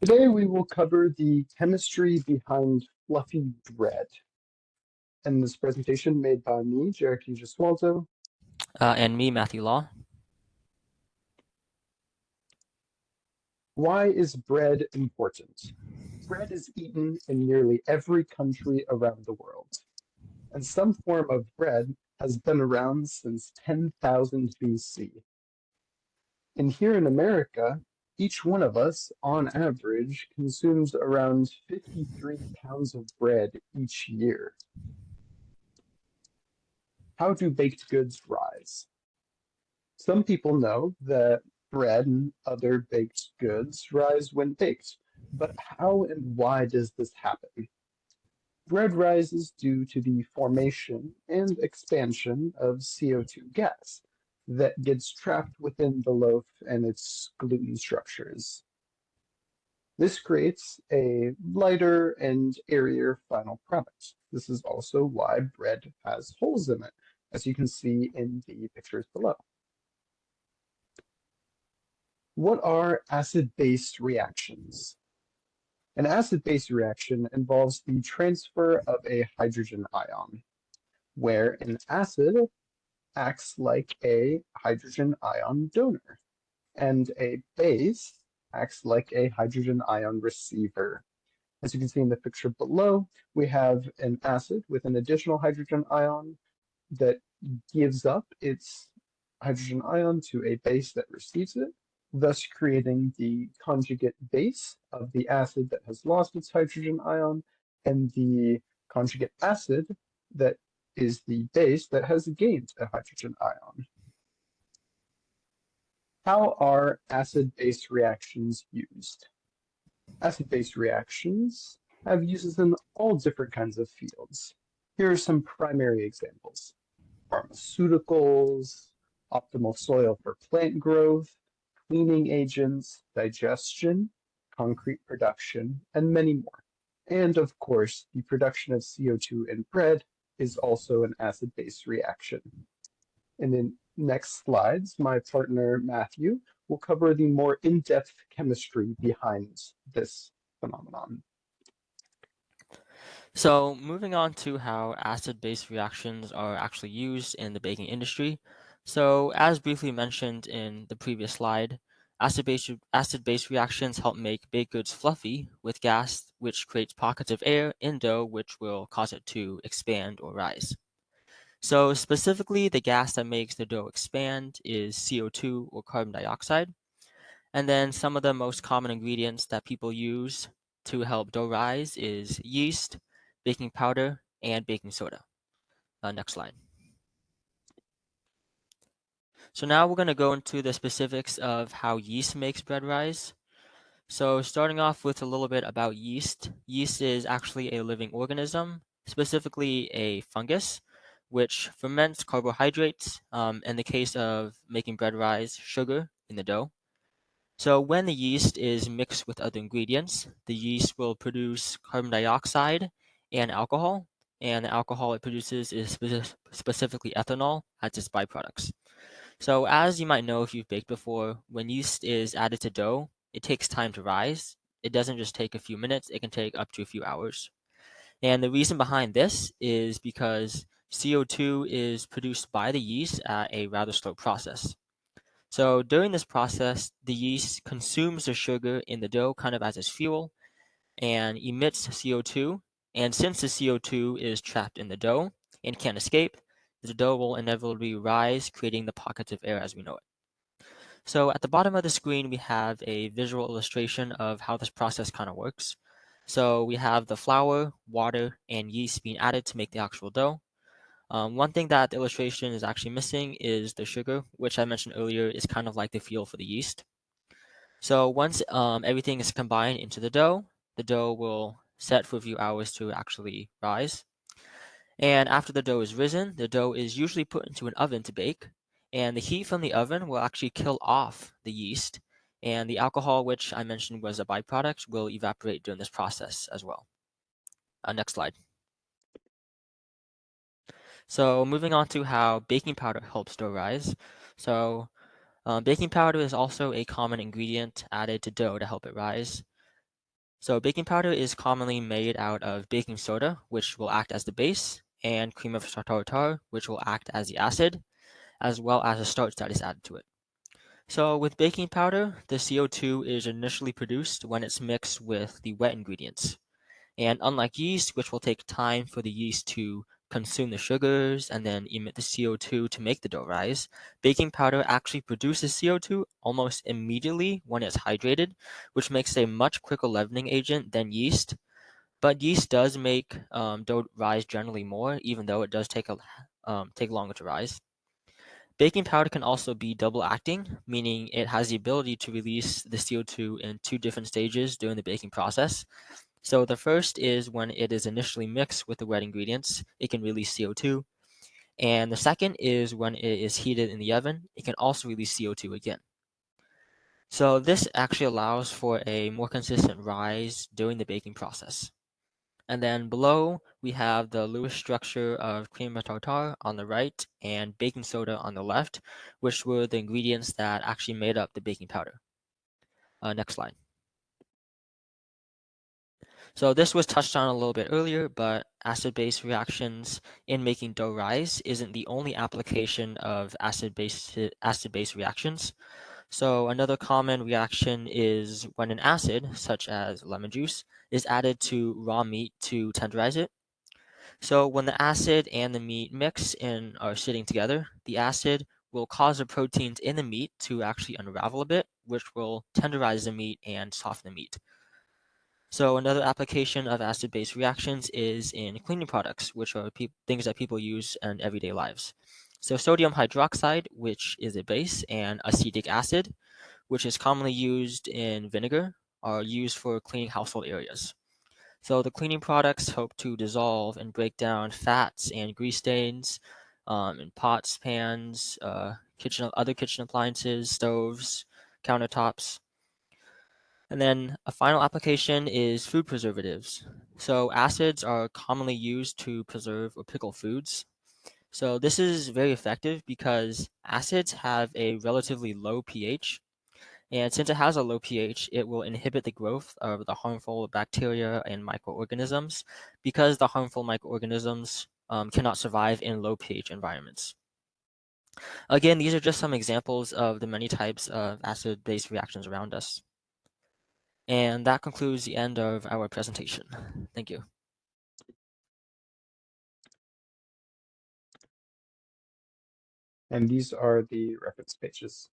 Today we will cover the chemistry behind fluffy bread. And this presentation made by me, Jarek Giswaldo. And me, Matthew Law. Why is bread important? Bread is eaten in nearly every country around the world, and some form of bread has been around since 10,000 BC. And here in America, each one of us, on average, consumes around 53 pounds of bread each year. How do baked goods rise? Some people know that bread and other baked goods rise when baked, but how and why does this happen? Bread rises due to the formation and expansion of CO2 gas that gets trapped within the loaf and its gluten structures. This creates a lighter and airier final product. This is also why bread has holes in it, as you can see in the pictures below. What are acid-base reactions? An acid-base reaction involves the transfer of a hydrogen ion, where an acid acts like a hydrogen ion donor, and a base acts like a hydrogen ion receiver. As you can see in the picture below, we have an acid with an additional hydrogen ion that gives up its hydrogen ion to a base that receives it, thus creating the conjugate base of the acid that has lost its hydrogen ion and the conjugate acid that is the base that has gained a hydrogen ion. How are acid-base reactions used? Acid-base reactions have uses in all different kinds of fields. Here are some primary examples: pharmaceuticals, optimal soil for plant growth, cleaning agents, digestion, concrete production, and many more. And of course, the production of CO2 in bread is also an acid-base reaction. In the next slides, my partner Matthew will cover the more in-depth chemistry behind this phenomenon. So moving on to how acid-base reactions are actually used in the baking industry. So as briefly mentioned in the previous slide, acid-base reactions help make baked goods fluffy with gas, which creates pockets of air in dough, which will cause it to expand or rise. So specifically, the gas that makes the dough expand is CO2 or carbon dioxide. And then some of the most common ingredients that people use to help dough rise is yeast, baking powder, and baking soda. Next slide. So now we're going to go into the specifics of how yeast makes bread rise. So starting off with a little bit about yeast. Yeast is actually a living organism, specifically a fungus, which ferments carbohydrates, in the case of making bread rise, sugar in the dough. So when the yeast is mixed with other ingredients, the yeast will produce carbon dioxide and alcohol, and the alcohol it produces is specifically ethanol as its byproducts. So as you might know if you've baked before, when yeast is added to dough, it takes time to rise. It doesn't just take a few minutes, it can take up to a few hours. And the reason behind this is because CO2 is produced by the yeast at a rather slow process. So during this process, the yeast consumes the sugar in the dough kind of as its fuel and emits CO2. And since the CO2 is trapped in the dough and can't escape, the dough will inevitably rise, creating the pockets of air as we know it. So at the bottom of the screen, we have a visual illustration of how this process kind of works. So we have the flour, water, and yeast being added to make the actual dough. One thing that the illustration is actually missing is the sugar, which I mentioned earlier is kind of like the fuel for the yeast. So once everything is combined into the dough will set for a few hours to actually rise. And after the dough is risen, the dough is usually put into an oven to bake. And the heat from the oven will actually kill off the yeast. And the alcohol, which I mentioned was a byproduct, will evaporate during this process as well. Next slide. So moving on to how baking powder helps dough rise. So baking powder is also a common ingredient added to dough to help it rise. So baking powder is commonly made out of baking soda, which will act as the base, and cream of tartar, which will act as the acid, as well as a starch that is added to it. So with baking powder, the CO2 is initially produced when it's mixed with the wet ingredients. And unlike yeast, which will take time for the yeast to consume the sugars and then emit the CO2 to make the dough rise, baking powder actually produces CO2 almost immediately when it's hydrated, which makes it a much quicker leavening agent than yeast. But yeast does make dough rise generally more, even though it does take longer to rise. Baking powder can also be double acting, meaning it has the ability to release the CO2 in two different stages during the baking process. So the first is when it is initially mixed with the wet ingredients, it can release CO2. And the second is when it is heated in the oven, it can also release CO2 again. So this actually allows for a more consistent rise during the baking process. And then below, we have the Lewis structure of cream of tartar on the right and baking soda on the left, which were the ingredients that actually made up the baking powder. Next slide. So this was touched on a little bit earlier, but acid-base reactions in making dough rise isn't the only application of acid-base reactions. So another common reaction is when an acid, such as lemon juice, is added to raw meat to tenderize it. So when the acid and the meat mix and are sitting together, the acid will cause the proteins in the meat to actually unravel a bit, which will tenderize the meat and soften the meat. So another application of acid-base reactions is in cleaning products, which are things that people use in everyday lives. So sodium hydroxide, which is a base, and acetic acid, which is commonly used in vinegar, are used for cleaning household areas. So the cleaning products help to dissolve and break down fats and grease stains in pots, pans, other kitchen appliances, stoves, countertops. And then a final application is food preservatives. So acids are commonly used to preserve or pickle foods. So this is very effective because acids have a relatively low pH. And since it has a low pH, it will inhibit the growth of the harmful bacteria and microorganisms because the harmful microorganisms cannot survive in low pH environments. Again, these are just some examples of the many types of acid-base reactions around us. And that concludes the end of our presentation. Thank you. And these are the reference pages.